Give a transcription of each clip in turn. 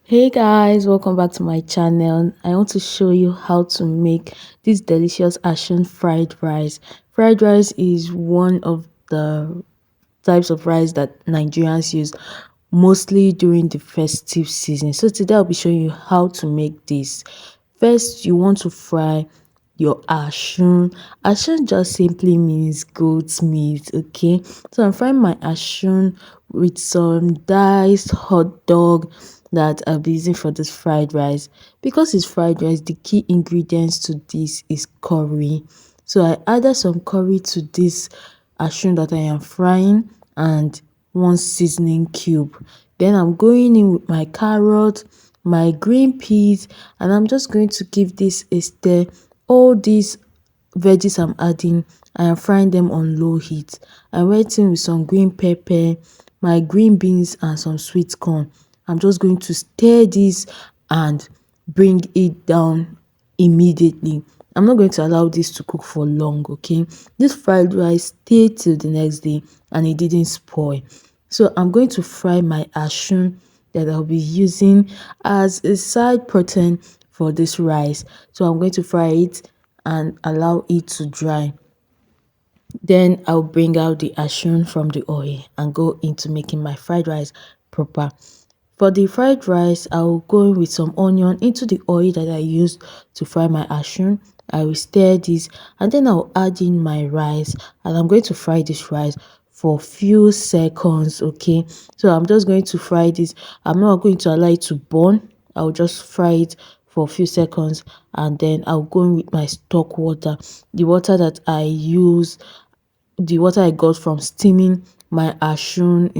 Hey guys, welcome back to my channel. I want to show you how to make this delicious Asian fried rice. Fried rice is one of the types of rice that Nigerians use mostly during the festive season. So today I'll be showing you how to make this. First, you want to fry your Asun. Asun just simply means goat meat, okay? So I'm frying my Asun with some diced hot dog that I'll be using for this fried rice. Because it's fried rice, the key ingredients to this is curry. So I added some curry to this Asun that I am frying and one seasoning cube. Then I'm going in with my carrot, my green peas, and I'm just going to give this a stir. All these veggies I'm adding, I am frying them on low heat. I'm waiting with some green pepper, my green beans, and some sweet corn. I'm just going to stir this and bring it down immediately. I'm not going to allow this to cook for long, okay? This fried rice stayed till the next day and it didn't spoil. So I'm going to fry my Asun that I'll be using as a side protein for this rice. So I'm going to fry it and allow it to dry. Then I'll bring out the Asun from the oil and go into making my fried rice proper. For the fried rice, I'll go in with some onion into the oil that I used to fry my Asun. I will stir this and then I'll add in my rice and I'm going to fry this rice for few seconds, okay? So I'm just going to fry this. I'm not going to allow it to burn. I'll just fry it for a few seconds and then I'll go in with my stock water, the water that I use, the water I got from steaming my Asun.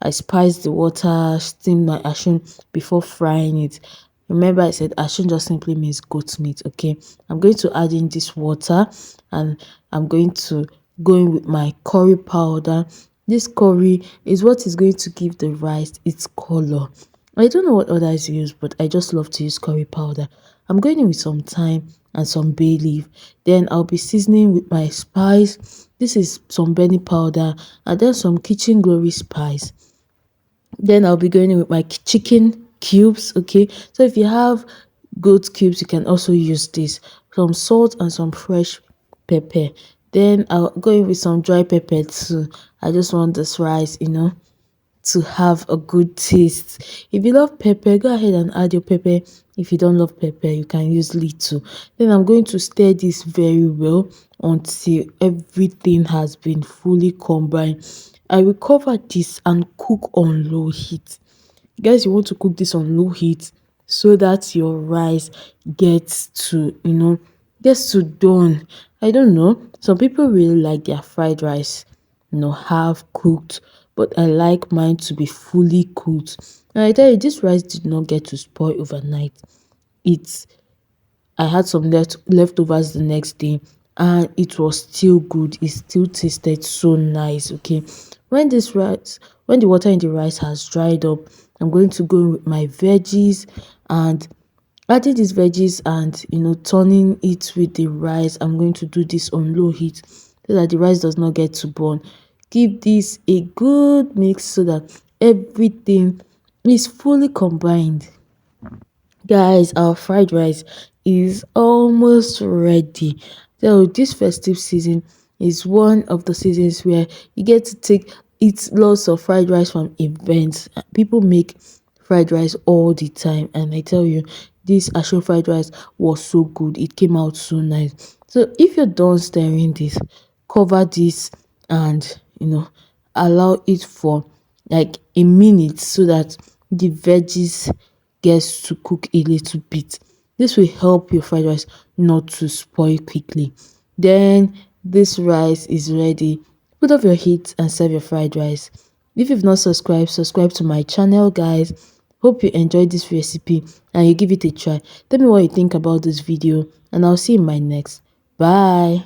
I spiced the water, steamed my Asun before frying it. Remember I said Asun just simply means goat meat, okay? I'm going to add in this water and I'm going to go in with my curry powder. This curry is what is going to give the rice its color. I don't know what others use, but I just love to use curry powder. I'm going in with some thyme and some bay leaf. Then I'll be seasoning with my spice. This is some Benny powder and then some kitchen glory spice. Then I'll be going in with my chicken cubes, okay? So if you have goat cubes, you can also use this. Some salt and some fresh pepper. Then I'll go in with some dry pepper too. I just want this rice, to have a good taste. If you love pepper, go ahead and add your pepper. If you don't love pepper, you can use little. Then I'm going to stir this very well until everything has been fully combined. I will cover this and cook on low heat. Guys, you want to cook this on low heat so that your rice gets to done. I don't know, some people really like their fried rice half cooked, but I like mine to be fully cooked. And I tell you, this rice did not get to spoil overnight. It's I had some leftovers the next day and it was still good. It still tasted so nice, okay? When the water in the rice has dried up, I'm going to go with my veggies and adding these veggies and turning it with the rice. I'm going to do this on low heat so that the rice does not get to burn. Give this a good mix so that everything is fully combined. Guys, our fried rice is almost ready. So this festive season is one of the seasons where you get to eat lots of fried rice from events. People make fried rice all the time, and I tell you, this actual fried rice was so good. It came out so nice. So if you're done stirring this, cover this and allow it for like a minute so that the veggies gets to cook a little bit. This will help your fried rice not to spoil quickly. Then this rice is ready. Put off your heat and serve your fried rice. If you've not subscribed, subscribe to my channel, guys. Hope you enjoyed this recipe and you give it a try. Tell me what you think about this video and I'll see you in my next. Bye.